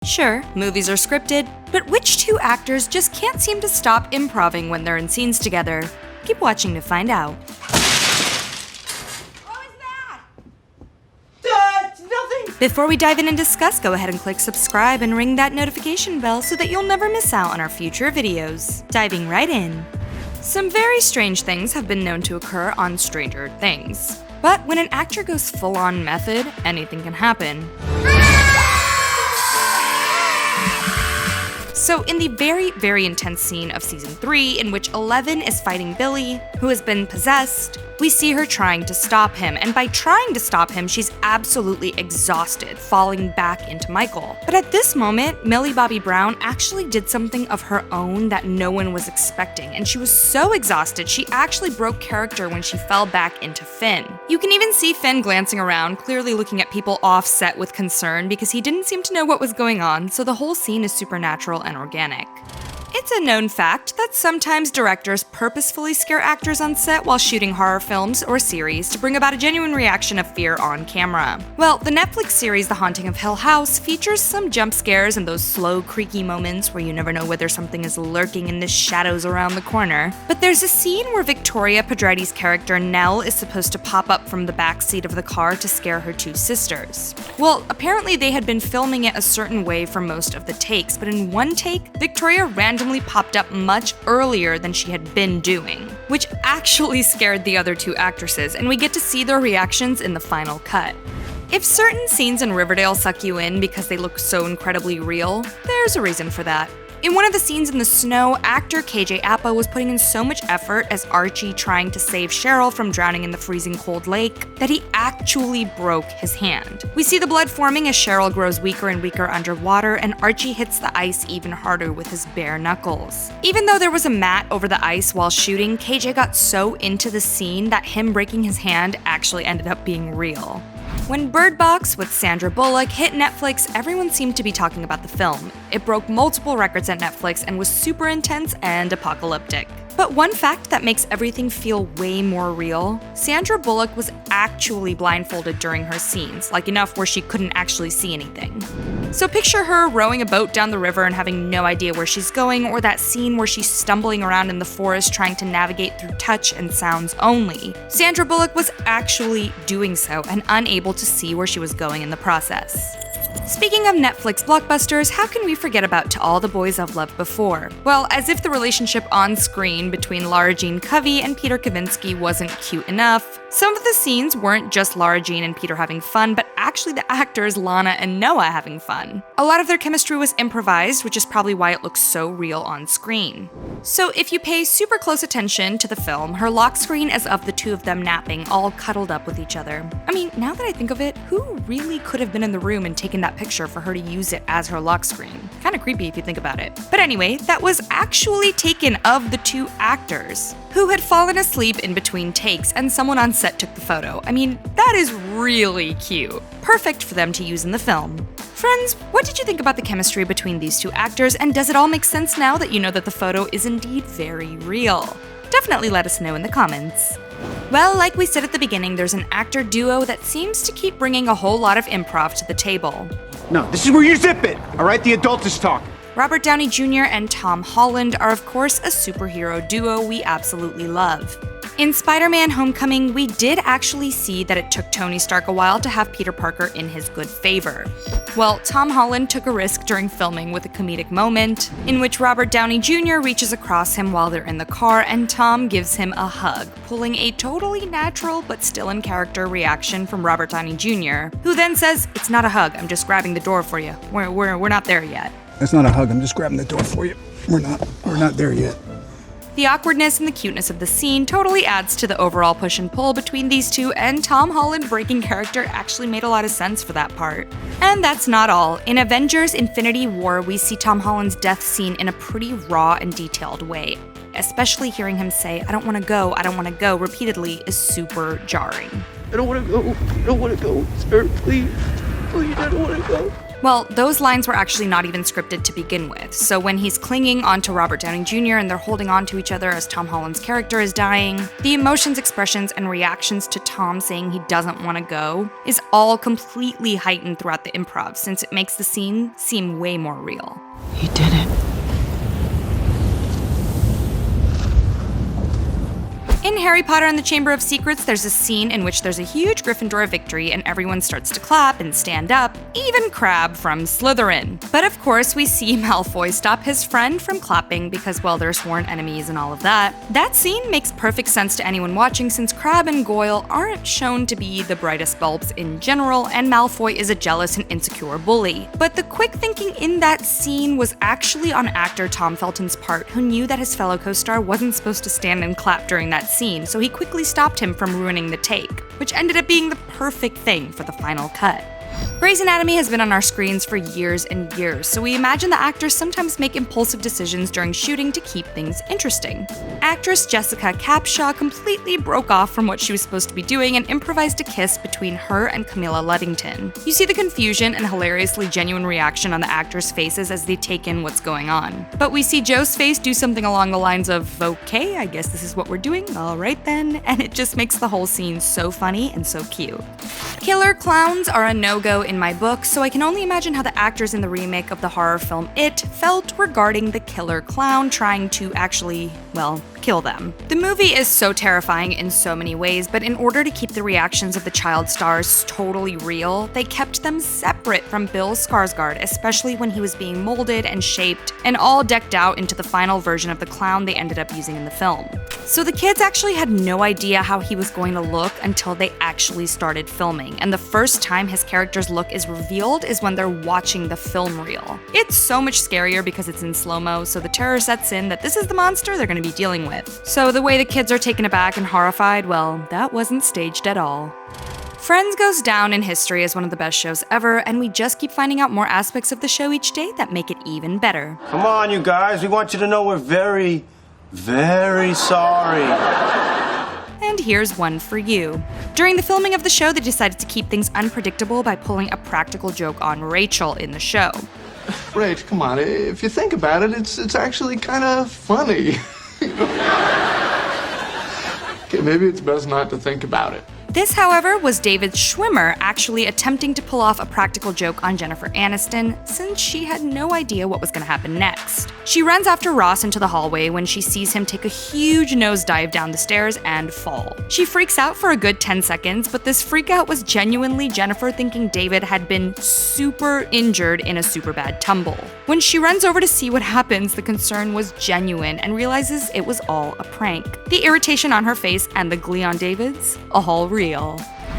Sure, movies are scripted, but which two actors just can't seem to stop improving when they're in scenes together? Keep watching to find out. What was that? Nothing. Before we dive in and discuss, go ahead and click subscribe and ring that notification bell so that you'll never miss out on our future videos. Diving right in. Some very strange things have been known to occur on Stranger Things. But when an actor goes full-on method, anything can happen. So in the very, very intense scene of season 3, in which 11 is fighting Billy, who has been possessed, we see her trying to stop him, and by trying to stop him, she's absolutely exhausted, falling back into Michael. But at this moment, Millie Bobby Brown actually did something of her own that no one was expecting, and she was so exhausted, she actually broke character when she fell back into Finn. You can even see Finn glancing around, clearly looking at people offset with concern because he didn't seem to know what was going on, so the whole scene is supernatural and organic. It's a known fact that sometimes directors purposefully scare actors on set while shooting horror films or series to bring about a genuine reaction of fear on camera. Well, the Netflix series The Haunting of Hill House features some jump scares and those slow, creaky moments where you never know whether something is lurking in the shadows around the corner. But there's a scene where Victoria Pedretti's character Nell is supposed to pop up from the back seat of the car to scare her two sisters. Well, apparently they had been filming it a certain way for most of the takes, but in one take, Victoria randomly popped up much earlier than she had been doing, which actually scared the other two actresses, and we get to see their reactions in the final cut. If certain scenes in Riverdale suck you in because they look so incredibly real, there's a reason for that. In one of the scenes in the snow, actor KJ Apa was putting in so much effort as Archie trying to save Cheryl from drowning in the freezing cold lake that he actually broke his hand. We see the blood forming as Cheryl grows weaker and weaker underwater, and Archie hits the ice even harder with his bare knuckles. Even though there was a mat over the ice while shooting, KJ got so into the scene that him breaking his hand actually ended up being real. When Bird Box with Sandra Bullock hit Netflix, everyone seemed to be talking about the film. It broke multiple records at Netflix and was super intense and apocalyptic. But one fact that makes everything feel way more real, Sandra Bullock was actually blindfolded during her scenes, like enough where she couldn't actually see anything. So picture her rowing a boat down the river and having no idea where she's going, or that scene where she's stumbling around in the forest trying to navigate through touch and sounds only. Sandra Bullock was actually doing so and unable to see where she was going in the process. Speaking of Netflix blockbusters, how can we forget about To All the Boys I've Loved Before? Well, as if the relationship on screen between Lara Jean Covey and Peter Kavinsky wasn't cute enough, some of the scenes weren't just Lara Jean and Peter having fun, but actually the actors Lana and Noah having fun. A lot of their chemistry was improvised, which is probably why it looks so real on screen. So if you pay super close attention to the film, her lock screen is of the two of them napping, all cuddled up with each other. I mean, now that I think of it, who really could have been in the room and taken that picture for her to use it as her lock screen? Kinda creepy if you think about it. But anyway, that was actually taken of the two actors, who had fallen asleep in between takes, and someone on set took the photo. I mean, that is really cute. Perfect for them to use in the film. Friends, what did you think about the chemistry between these two actors, and does it all make sense now that you know that the photo is indeed very real? Definitely let us know in the comments. Well, like we said at the beginning, there's an actor duo that seems to keep bringing a whole lot of improv to the table. No, this is where you zip it, all right? The adult is talking. Robert Downey Jr. and Tom Holland are of course a superhero duo we absolutely love. In Spider-Man: Homecoming, we did actually see that it took Tony Stark a while to have Peter Parker in his good favor. Well, Tom Holland took a risk during filming with a comedic moment, in which Robert Downey Jr. reaches across him while they're in the car and Tom gives him a hug, pulling a totally natural but still in character reaction from Robert Downey Jr., who then says, "It's not a hug, I'm just grabbing the door for you. We're not there yet." That's not a hug, I'm just grabbing the door for you. We're not there yet. The awkwardness and the cuteness of the scene totally adds to the overall push and pull between these two, and Tom Holland breaking character actually made a lot of sense for that part. And that's not all. In Avengers: Infinity War, we see Tom Holland's death scene in a pretty raw and detailed way. Especially hearing him say, I don't want to go, repeatedly is super jarring. I don't want to go, sir, please. Please, I don't want to go. Well, those lines were actually not even scripted to begin with, so when he's clinging onto Robert Downey Jr. and they're holding on to each other as Tom Holland's character is dying, the emotions, expressions, and reactions to Tom saying he doesn't want to go is all completely heightened throughout the improv, since it makes the scene seem way more real. He did it. In Harry Potter and the Chamber of Secrets, there's a scene in which there's a huge Gryffindor victory and everyone starts to clap and stand up, even Crabbe from Slytherin. But of course, we see Malfoy stop his friend from clapping because, well, they're sworn enemies and all of that. That scene makes perfect sense to anyone watching since Crabbe and Goyle aren't shown to be the brightest bulbs in general, and Malfoy is a jealous and insecure bully. But the quick thinking in that scene was actually on actor Tom Felton's part, who knew that his fellow co-star wasn't supposed to stand and clap during that scene, so he quickly stopped him from ruining the take, which ended up being the perfect thing for the final cut. Grey's Anatomy has been on our screens for years and years, so we imagine the actors sometimes make impulsive decisions during shooting to keep things interesting. Actress Jessica Capshaw completely broke off from what she was supposed to be doing and improvised a kiss between her and Camilla Luddington. You see the confusion and hilariously genuine reaction on the actors' faces as they take in what's going on. But we see Joe's face do something along the lines of, okay, I guess this is what we're doing, alright then, and it just makes the whole scene so funny and so cute. Killer clowns are a no-go in my book, so I can only imagine how the actors in the remake of the horror film It felt regarding the killer clown trying to actually, well, kill them. The movie is so terrifying in so many ways, but in order to keep the reactions of the child stars totally real, they kept them separate from Bill Skarsgård, especially when he was being molded and shaped and all decked out into the final version of the clown they ended up using in the film. So the kids actually had no idea how he was going to look until they actually started filming, and the first time his character's look is revealed is when they're watching the film reel. It's so much scarier because it's in slow-mo, so the terror sets in that this is the monster they're going to be dealing with. So the way the kids are taken aback and horrified, well, that wasn't staged at all. Friends goes down in history as one of the best shows ever, and we just keep finding out more aspects of the show each day that make it even better. Come on, you guys, we want you to know we're very, very sorry. And here's one for you. During the filming of the show, they decided to keep things unpredictable by pulling a practical joke on Rachel in the show. Rach, come on, if you think about it, it's actually kind of funny. Okay, maybe it's best not to think about it. This, however, was David Schwimmer actually attempting to pull off a practical joke on Jennifer Aniston, since she had no idea what was going to happen next. She runs after Ross into the hallway when she sees him take a huge nosedive down the stairs and fall. She freaks out for a good 10 seconds, but this freakout was genuinely Jennifer thinking David had been super injured in a super bad tumble. When she runs over to see what happens, the concern was genuine and realizes it was all a prank. The irritation on her face and the glee on David's, all real.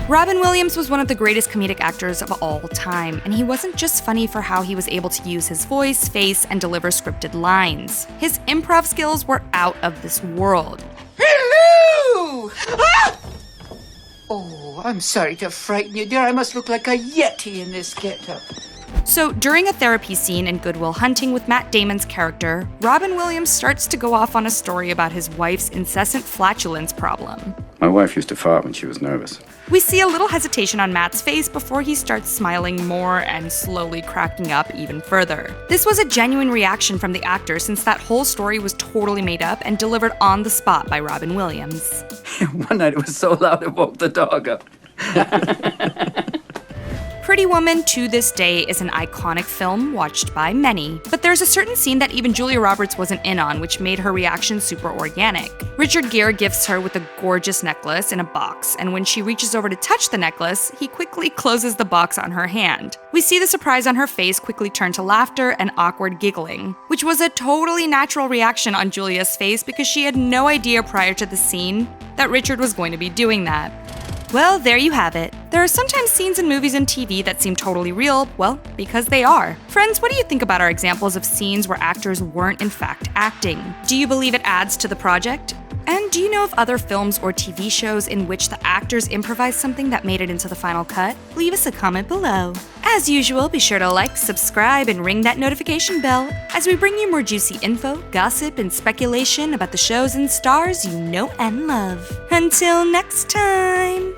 Robin Williams was one of the greatest comedic actors of all time, and he wasn't just funny for how he was able to use his voice, face, and deliver scripted lines. His improv skills were out of this world. Hello! Ah! Oh, I'm sorry to frighten you, dear. I must look like a yeti in this getup. So, during a therapy scene in Good Will Hunting with Matt Damon's character, Robin Williams starts to go off on a story about his wife's incessant flatulence problem. My wife used to fart when she was nervous. We see a little hesitation on Matt's face before he starts smiling more and slowly cracking up even further. This was a genuine reaction from the actor since that whole story was totally made up and delivered on the spot by Robin Williams. One night it was so loud it woke the dog up. Pretty Woman to this day is an iconic film watched by many, but there's a certain scene that even Julia Roberts wasn't in on, which made her reaction super organic. Richard Gere gifts her with a gorgeous necklace in a box, and when she reaches over to touch the necklace, he quickly closes the box on her hand. We see the surprise on her face quickly turn to laughter and awkward giggling, which was a totally natural reaction on Julia's face because she had no idea prior to the scene that Richard was going to be doing that. Well, there you have it. There are sometimes scenes in movies and TV that seem totally real, well, because they are. Friends, what do you think about our examples of scenes where actors weren't in fact acting? Do you believe it adds to the project? And do you know of other films or TV shows in which the actors improvised something that made it into the final cut? Leave us a comment below. As usual, be sure to like, subscribe, and ring that notification bell as we bring you more juicy info, gossip, and speculation about the shows and stars you know and love. Until next time!